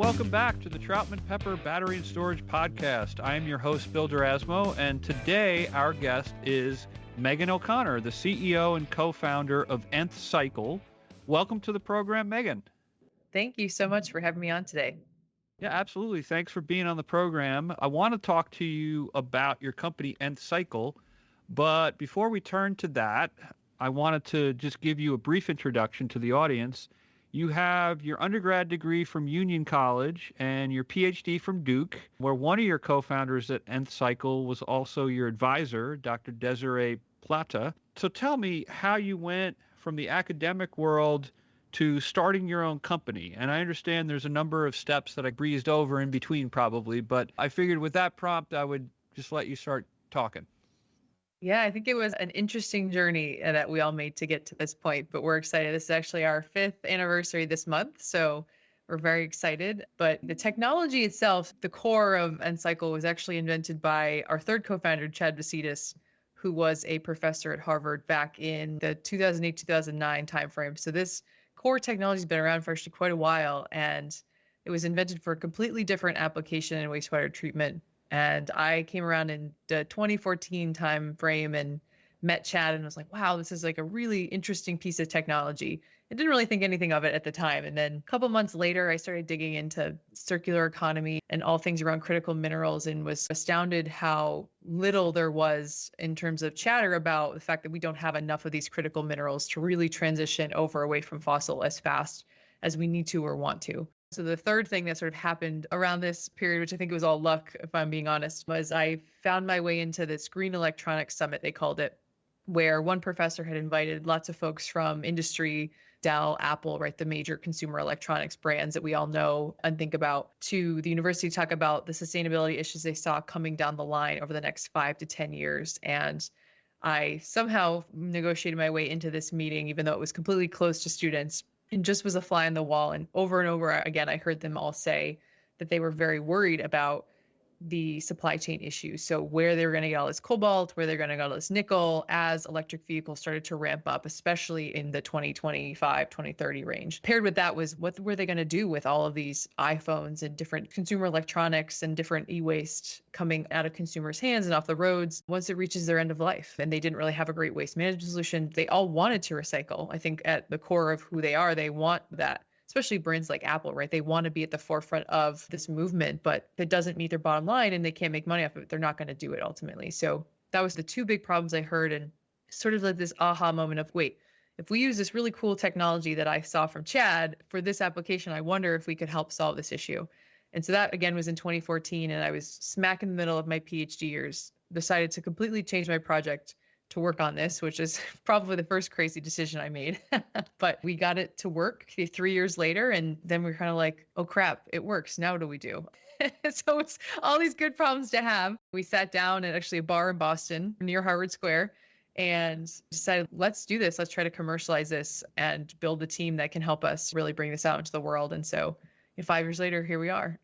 welcome back to the Troutman Pepper Battery and Storage Podcast. I am your host, Bill Derasmo, and today our guest is Megan O'Connor, the CEO and co-founder of Nth Cycle. Welcome to the program, Megan. Thank you so much for having me on today. Yeah, absolutely. Thanks for being on the program. I want to talk to you about your company, Nth Cycle, but before we turn to that, I wanted to just give you a brief introduction to the audience. You have your undergrad degree from Union College and your PhD from Duke, where one of your co-founders at Nth Cycle was also your advisor, Dr. Desiree Plata. So tell me how you went from the academic world to starting your own company. And I understand there's a number of steps that I breezed over in between probably, but I figured with that prompt, I would just let you start talking. Yeah, I think it was an interesting journey that we all made to get to this point, but we're excited. This is actually our 5th anniversary this month, so we're very excited. But the technology itself, the core of Nth Cycle was actually invented by our third co-founder, Chad Vasitas, who was a professor at Harvard back in the 2008-2009 timeframe. So this core technology has been around for actually quite a while, and it was invented for a completely different application in wastewater treatment. And I came around in the 2014 time frame and met Chad and was like, wow, this is like a really interesting piece of technology. I didn't really think anything of it at the time. And then a couple months later, I started digging into circular economy and all things around critical minerals and was astounded how little there was in terms of chatter about the fact that we don't have enough of these critical minerals to really transition over away from fossil as fast as we need to or want to. So the third thing that sort of happened around this period, which I think was all luck, if I'm being honest, was I found my way into this Green Electronics Summit, they called it, where one professor had invited lots of folks from industry, Dell, Apple, right, the major consumer electronics brands that we all know and think about, to the university to talk about the sustainability issues they saw coming down the line over the next 5 to 10 years. And I somehow negotiated my way into this meeting, even though it was completely closed to students, and just was a fly on the wall. And over again, I heard them all say that they were very worried about the supply chain issues. So where they were going to get all this cobalt, where they're going to get all this nickel as electric vehicles started to ramp up, especially in the 2025, 2030 range. Paired with that was what were they going to do with all of these iPhones and different consumer electronics and different e-waste coming out of consumers' hands and off the roads once it reaches their end of life. And they didn't really have a great waste management solution. They all wanted to recycle. I think at the core of who they are, they want that. Especially brands like Apple, right? They want to be at the forefront of this movement, but if it doesn't meet their bottom line and they can't make money off of it, they're not going to do it ultimately. So that was the two big problems I heard, and sort of like this aha moment of, wait, if we use this really cool technology that I saw from Chad for this application, I wonder if we could help solve this issue. And so that again was in 2014, and I was smack in the middle of my PhD years, decided to completely change my project to work on this, which is probably the first crazy decision I made. But we got it to work 3 years later, and then we're kind of like, oh crap, it works. Now what do we do? So it's all these good problems to have. We sat down at actually a bar in Boston near Harvard Square and decided, let's do this. Let's try to commercialize this and build a team that can help us really bring this out into the world. And so 5 years later, here we are.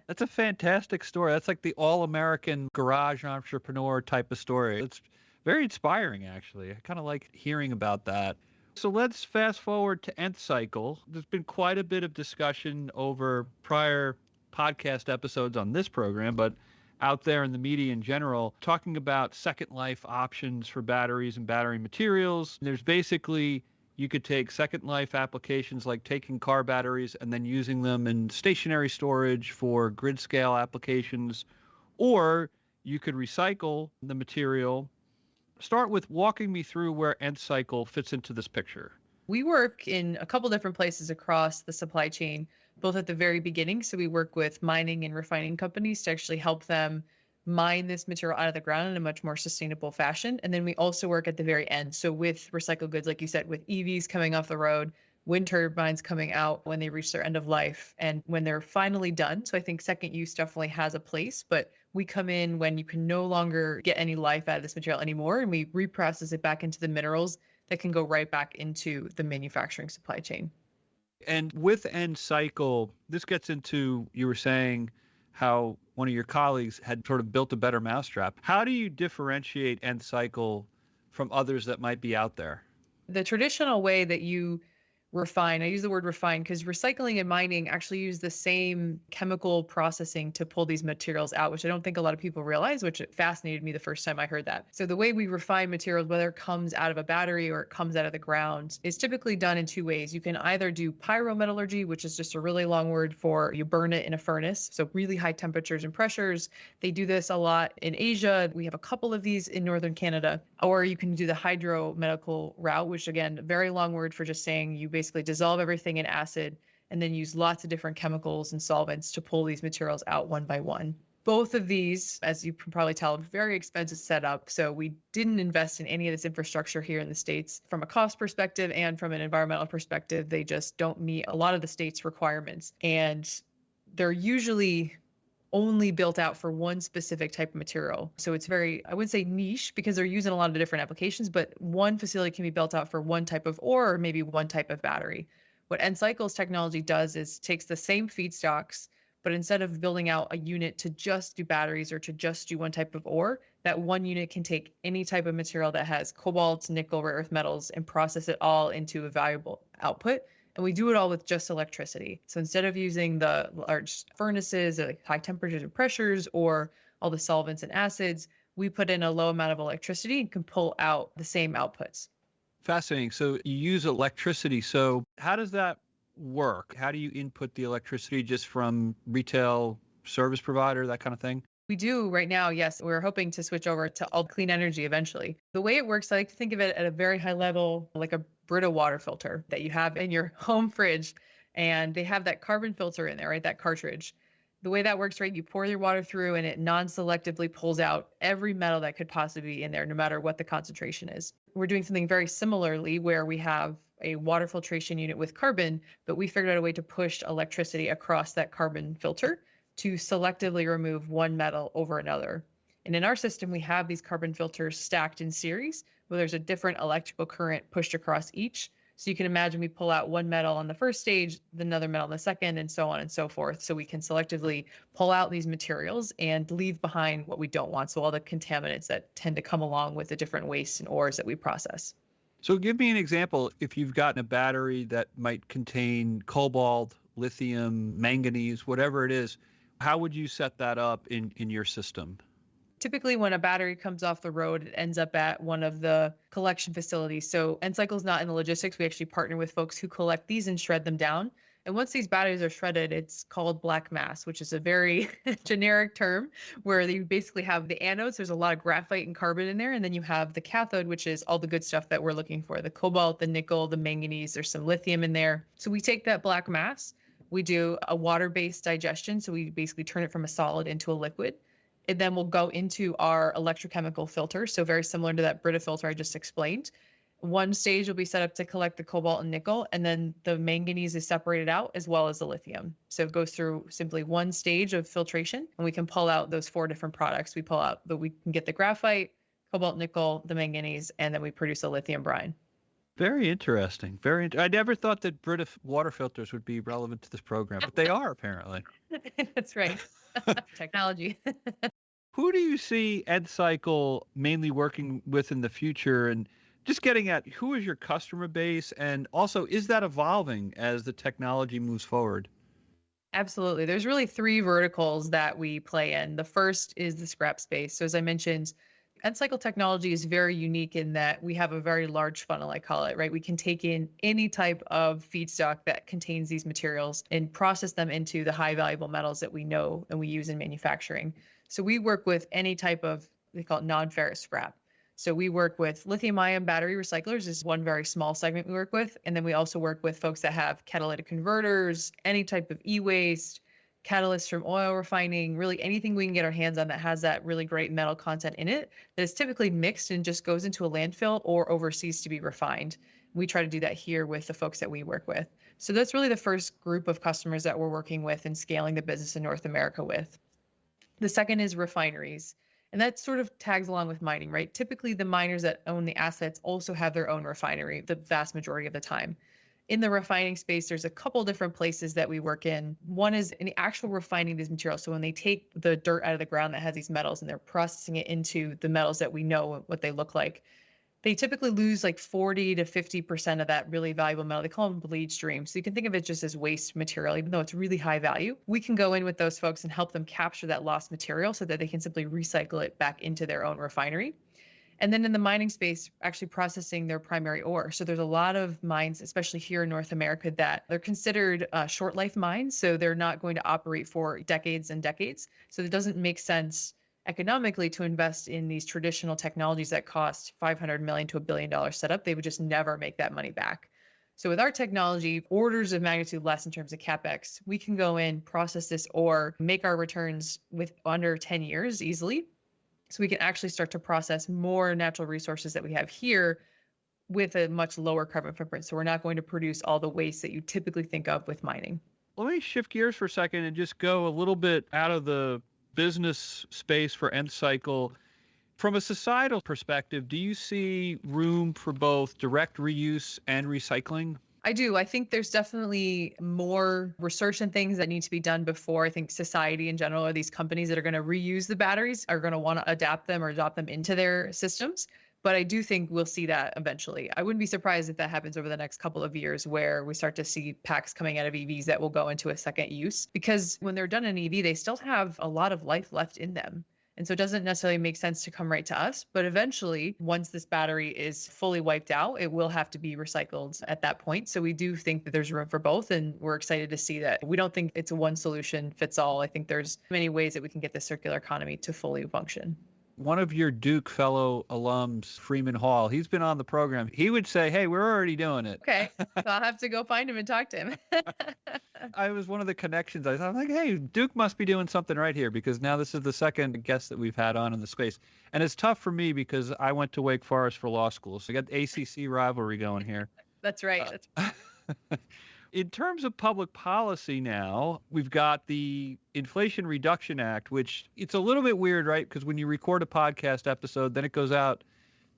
That's a fantastic story. That's like the all-American garage entrepreneur type of story. It's very inspiring, actually. I kind of like hearing about that. So let's fast forward to Nth Cycle. There's been quite a bit of discussion over prior podcast episodes on this program, but out there in the media in general, talking about second life options for batteries and battery materials. There's basically, you could take second life applications like taking car batteries and then using them in stationary storage for grid scale applications, or you could recycle the material. Start with walking me through where Nth Cycle fits into this picture. We work in a couple different places across the supply chain, both at the very beginning. So we work with mining and refining companies to actually help them mine this material out of the ground in a much more sustainable fashion. And then we also work at the very end. So with recycled goods, like you said, with EVs coming off the road, wind turbines coming out when they reach their end of life and when they're finally done. So I think second use definitely has a place, but we come in when you can no longer get any life out of this material anymore, and we reprocess it back into the minerals that can go right back into the manufacturing supply chain. And with Nth Cycle, this gets into, you were saying how one of your colleagues had sort of built a better mousetrap. How do you differentiate Nth Cycle from others that might be out there? The traditional way that you refine. I use the word refine because recycling and mining actually use the same chemical processing to pull these materials out, which I don't think a lot of people realize, which it fascinated me the first time I heard that. So the way we refine materials, whether it comes out of a battery or it comes out of the ground, is typically done in two ways. You can either do pyrometallurgy, which is just a really long word for you burn it in a furnace, so really high temperatures and pressures. They do this a lot in Asia. We have a couple of these in northern Canada. Or you can do the hydromedical route, which again, a very long word for just saying you basically dissolve everything in acid and then use lots of different chemicals and solvents to pull these materials out one by one. Both of these, as you can probably tell, very expensive setup. So we didn't invest in any of this infrastructure here in the States from a cost perspective and from an environmental perspective. They just don't meet a lot of the state's requirements. And they're usually only built out for one specific type of material. So it's very, I wouldn't say niche because they're using a lot of different applications, but one facility can be built out for one type of ore or maybe one type of battery. What Nth Cycle's technology does is takes the same feedstocks, but instead of building out a unit to just do batteries or to just do one type of ore, that one unit can take any type of material that has cobalt, nickel, rare earth metals and process it all into a valuable output. And we do it all with just electricity. So instead of using the large furnaces at high temperatures and pressures or all the solvents and acids, we put in a low amount of electricity and can pull out the same outputs. Fascinating. So you use electricity. So how does that work? How do you input the electricity just from retail service provider, that kind of thing? We do right now, yes. We're hoping to switch over to all clean energy eventually. The way it works, I like to think of it at a very high level, like a Brita water filter that you have in your home fridge. And they have that carbon filter in there, right? That cartridge. The way that works, right? You pour your water through and it non-selectively pulls out every metal that could possibly be in there, no matter what the concentration is. We're doing something very similarly where we have a water filtration unit with carbon, but we figured out a way to push electricity across that carbon filter to selectively remove one metal over another. And in our system, we have these carbon filters stacked in series where there's a different electrical current pushed across each. So you can imagine we pull out one metal on the first stage, another metal on the second, and so on and so forth. So we can selectively pull out these materials and leave behind what we don't want. So all the contaminants that tend to come along with the different wastes and ores that we process. So give me an example. If you've gotten a battery that might contain cobalt, lithium, manganese, whatever it is, how would you set that up in your system? Typically, when a battery comes off the road, it ends up at one of the collection facilities. So Nth Cycle is not in the logistics. We actually partner with folks who collect these and shred them down. And once these batteries are shredded, it's called black mass, which is a very generic term where you basically have the anodes. There's a lot of graphite and carbon in there. And then you have the cathode, which is all the good stuff that we're looking for, the cobalt, the nickel, the manganese. There's some lithium in there. So we take that black mass. We do a water-based digestion. So we basically turn it from a solid into a liquid. It then will go into our electrochemical filter. So very similar to that Brita filter I just explained. One stage will be set up to collect the cobalt and nickel, and then the manganese is separated out as well as the lithium. So it goes through simply one stage of filtration, and we can pull out those four different products. We pull out we can get the graphite, cobalt, nickel, the manganese, and then we produce a lithium brine. Very interesting. I never thought that Brita water filters would be relevant to this program, but they are apparently. That's right. Technology. Who do you see Nth Cycle mainly working with in the future? And just getting at who is your customer base? And also, is that evolving as the technology moves forward? Absolutely. There's really three verticals that we play in. The first is the scrap space. So as I mentioned, Nth Cycle technology is very unique in that we have a very large funnel, I call it, right? We can take in any type of feedstock that contains these materials and process them into the high valuable metals that we know and we use in manufacturing. So we work with any type of, they call it non-ferrous scrap. So we work with lithium-ion battery recyclers is one very small segment we work with. And then we also work with folks that have catalytic converters, any type of e-waste, catalysts from oil refining, really anything we can get our hands on that has that really great metal content in it that is typically mixed and just goes into a landfill or overseas to be refined. We try to do that here with the folks that we work with. So that's really the first group of customers that we're working with and scaling the business in North America with. The second is refineries. And that sort of tags along with mining, right? Typically, the miners that own the assets also have their own refinery the vast majority of the time. In the refining space, there's a couple different places that we work in. One is in the actual refining these materials. So when they take the dirt out of the ground that has these metals and they're processing it into the metals that we know what they look like, They typically lose like 40 to 50% of that really valuable metal. They call them bleed streams. So you can think of it just as waste material, even though it's really high value. We can go in with those folks and help them capture that lost material so that they can simply recycle it back into their own refinery. And then in the mining space, actually processing their primary ore. So there's a lot of mines, especially here in North America, that they're considered short life mines. So they're not going to operate for decades and decades. So it doesn't make sense economically to invest in these traditional technologies that cost 500 million to $1 billion setup. They would just never make that money back. So with our technology, orders of magnitude less in terms of capex, we can go in, process this ore, make our returns with under 10 years easily. So we can actually start to process more natural resources that we have here with a much lower carbon footprint. So we're not going to produce all the waste that you typically think of with mining. Let me shift gears for a second and just go a little bit out of the business space for Nth Cycle. From a societal perspective, do you see room for both direct reuse and recycling? I do. I think there's definitely more research and things that need to be done before I think society in general, or these companies that are going to reuse the batteries, are going to want to adapt them or adopt them into their systems. But I do think we'll see that eventually. I wouldn't be surprised if that happens over the next couple of years, where we start to see packs coming out of EVs that will go into a second use. Because when they're done in EV, they still have a lot of life left in them. And so it doesn't necessarily make sense to come right to us. But eventually, once this battery is fully wiped out, it will have to be recycled at that point. So we do think that there's room for both. And we're excited to see that. We don't think it's a one solution fits all. I think there's many ways that we can get the circular economy to fully function. One of your Duke fellow alums, Freeman Hall, he's been on the program. He would say, hey, we're already doing it. Okay. So I'll have to go find him and talk to him. I was one of the connections. I thought, I'm like, hey, Duke must be doing something right here, because now this is the second guest that we've had on in the space. And it's tough for me because I went to Wake Forest for law school. So I got the ACC rivalry going here. That's right. In terms of public policy now, we've got the Inflation Reduction Act, which it's a little bit weird, right? Because when you record a podcast episode, then it goes out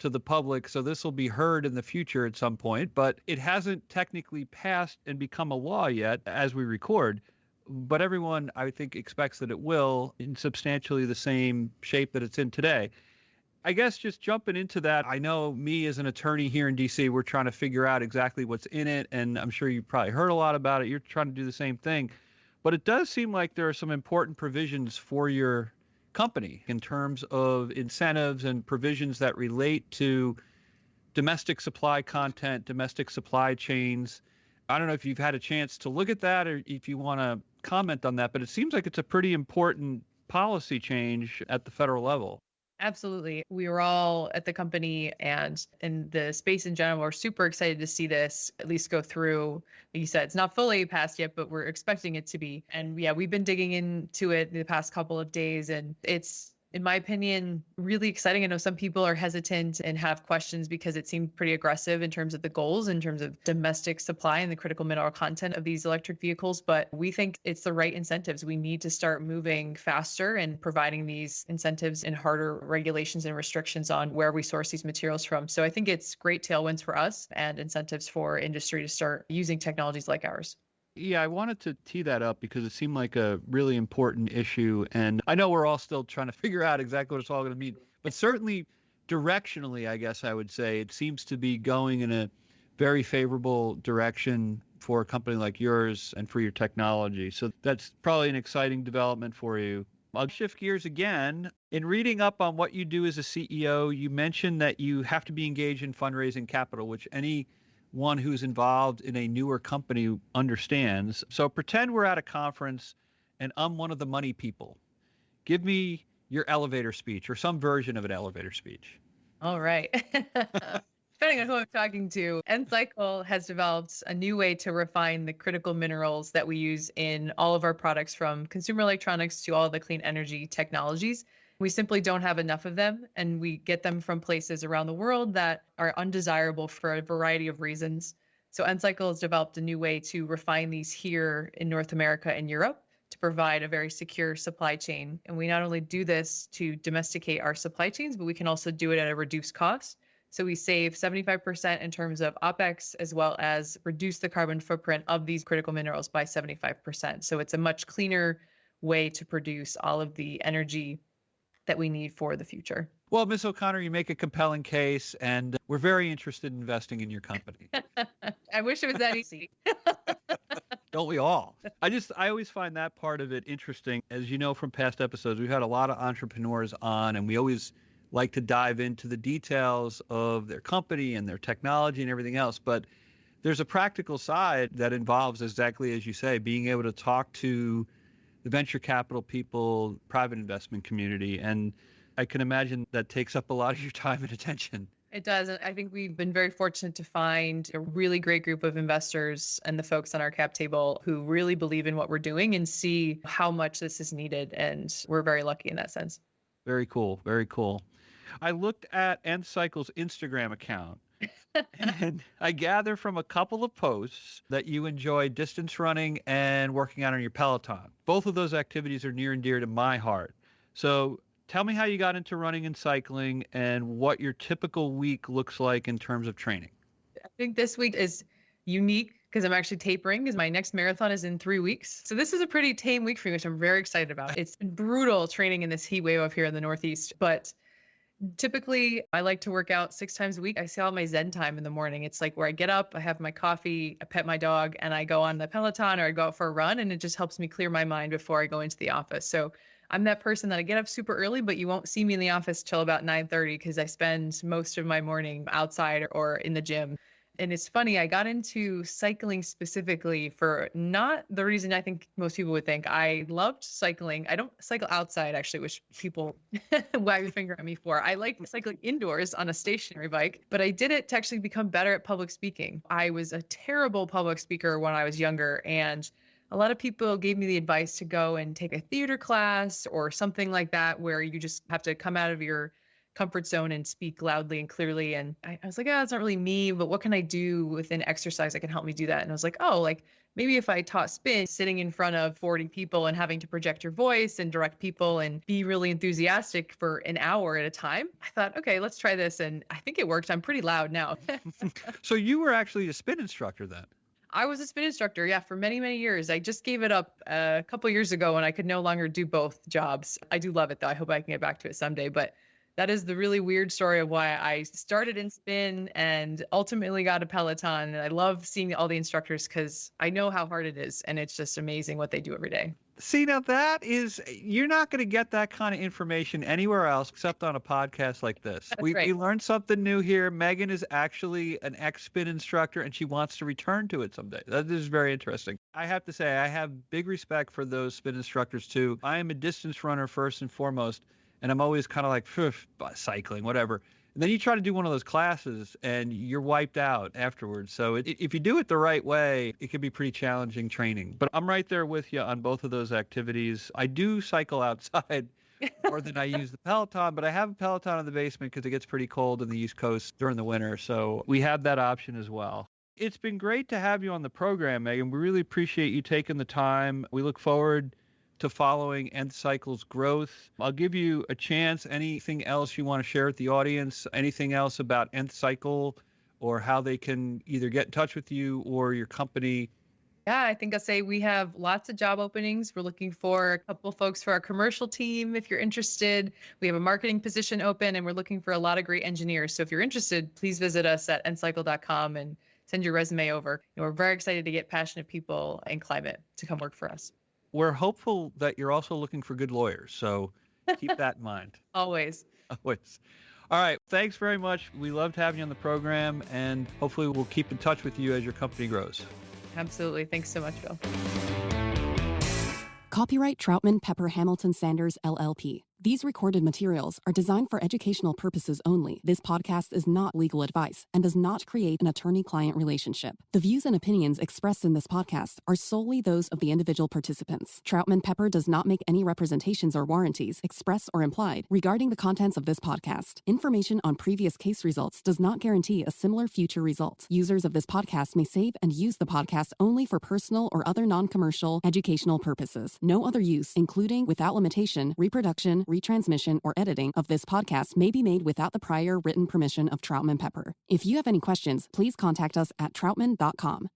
to the public. So this will be heard in the future at some point, but it hasn't technically passed and become a law yet as we record. But everyone, I think, expects that it will in substantially the same shape that it's in today. I guess just jumping into that, I know me as an attorney here in DC, we're trying to figure out exactly what's in it. And I'm sure you probably heard a lot about it. You're trying to do the same thing. But it does seem like there are some important provisions for your company in terms of incentives and provisions that relate to domestic supply content, domestic supply chains. I don't know if you've had a chance to look at that or if you want to comment on that, but it seems like it's a pretty important policy change at the federal level. Absolutely. We were all at the company and in the space in general, we're super excited to see this at least go through. Like you said, it's not fully passed yet, but we're expecting it to be. And yeah, we've been digging into it the past couple of days, and it's, in my opinion, really exciting. I know some people are hesitant and have questions because it seemed pretty aggressive in terms of the goals, in terms of domestic supply and the critical mineral content of these electric vehicles. But we think it's the right incentives. We need to start moving faster and providing these incentives and harder regulations and restrictions on where we source these materials from. So I think it's great tailwinds for us and incentives for industry to start using technologies like ours. Yeah, I wanted to tee that up because it seemed like a really important issue. And I know we're all still trying to figure out exactly what it's all going to mean, but certainly directionally, I guess I would say it seems to be going in a very favorable direction for a company like yours and for your technology. So that's probably an exciting development for you. I'll shift gears again. In reading up on what you do as a CEO, you mentioned that you have to be engaged in fundraising capital, which anyone who's involved in a newer company understands. So pretend we're at a conference and I'm one of the money people. Give me your elevator speech or some version of an elevator speech. All right. Depending on who I'm talking to, Nth Cycle has developed a new way to refine the critical minerals that we use in all of our products, from consumer electronics to all the clean energy technologies. We simply don't have enough of them, and we get them from places around the world that are undesirable for a variety of reasons. So Nth Cycle has developed a new way to refine these here in North America and Europe to provide a very secure supply chain. And we not only do this to domesticate our supply chains, but we can also do it at a reduced cost. So we save 75% in terms of OpEx, as well as reduce the carbon footprint of these critical minerals by 75%. So it's a much cleaner way to produce all of the energy that we need for the future. Well, Miss O'Connor, you make a compelling case, and we're very interested in investing in your company. I wish it was that easy. Don't we all? I always find that part of it interesting. As you know from past episodes, we've had a lot of entrepreneurs on, and we always like to dive into the details of their company and their technology and everything else. But there's a practical side that involves, exactly as you say, being able to talk to the venture capital people, private investment community. And I can imagine that takes up a lot of your time and attention. It does. And I think we've been very fortunate to find a really great group of investors and the folks on our cap table who really believe in what we're doing and see how much this is needed. And we're very lucky in that sense. Very cool. Very cool. I looked at Nth Cycle's Instagram account, and I gather from a couple of posts that you enjoy distance running and working out on your Peloton. Both of those activities are near and dear to my heart. So tell me how you got into running and cycling and what your typical week looks like in terms of training. I think this week is unique because I'm actually tapering because my next marathon is in 3 weeks. So this is a pretty tame week for me, which I'm very excited about. It's been brutal training in this heat wave up here in the Northeast, but typically I like to work out 6 times a week. I call it my Zen time in the morning. It's like where I get up, I have my coffee, I pet my dog, and I go on the Peloton or I go out for a run, and it just helps me clear my mind before I go into the office. So I'm that person that I get up super early, but you won't see me in the office till about 9:30 because I spend most of my morning outside or in the gym. And it's funny, I got into cycling specifically for not the reason I think most people would think. I loved cycling. I don't cycle outside, actually, which people wag the finger at me for. I like cycling indoors on a stationary bike, but I did it to actually become better at public speaking. I was a terrible public speaker when I was younger, and a lot of people gave me the advice to go and take a theater class or something like that, where you just have to come out of your comfort zone and speak loudly and clearly. And I was like, it's not really me, but what can I do within exercise that can help me do that? And I was like, like maybe if I taught spin, sitting in front of 40 people and having to project your voice and direct people and be really enthusiastic for an hour at a time, I thought, okay, let's try this. And I think it worked. I'm pretty loud now. So you were actually a spin instructor then? I was a spin instructor, yeah, for many, many years. I just gave it up a couple years ago when I could no longer do both jobs. I do love it, though. I hope I can get back to it someday. But that is the really weird story of why I started in spin and ultimately got a Peloton. And I love seeing all the instructors because I know how hard it is. And it's just amazing what they do every day. See, now you're not going to get that kind of information anywhere else except on a podcast like this. That's We right. learned something new here. Megan is actually an ex-spin instructor, and she wants to return to it someday. That is very interesting. I have to say, I have big respect for those spin instructors, too. I am a distance runner first and foremost, and I'm always kind of like, cycling, whatever. And then you try to do one of those classes and you're wiped out afterwards. So if you do it the right way, it can be pretty challenging training. But I'm right there with you on both of those activities. I do cycle outside more than I use the Peloton, but I have a Peloton in the basement because it gets pretty cold in the East Coast during the winter. So we have that option as well. It's been great to have you on the program, Megan. We really appreciate you taking the time. We look forward to following Nth Cycle's growth. I'll give you a chance. Anything else you want to share with the audience? Anything else about Nth Cycle or how they can either get in touch with you or your company? Yeah, I think I'll say we have lots of job openings. We're looking for a couple folks for our commercial team if you're interested. We have a marketing position open and we're looking for a lot of great engineers. So if you're interested, please visit us at nthcycle.com and send your resume over. We're very excited to get passionate people in climate to come work for us. We're hopeful that you're also looking for good lawyers. So keep that in mind. Always. Always. All right. Thanks very much. We loved having you on the program, and hopefully we'll keep in touch with you as your company grows. Absolutely. Thanks so much, Bill. Copyright Troutman Pepper Hamilton Sanders, LLP. These recorded materials are designed for educational purposes only. This podcast is not legal advice and does not create an attorney-client relationship. The views and opinions expressed in this podcast are solely those of the individual participants. Troutman Pepper does not make any representations or warranties, express or implied, regarding the contents of this podcast. Information on previous case results does not guarantee a similar future result. Users of this podcast may save and use the podcast only for personal or other non-commercial educational purposes. No other use, including, without limitation, reproduction, retransmission, or editing of this podcast may be made without the prior written permission of Troutman Pepper. If you have any questions, please contact us at troutman.com.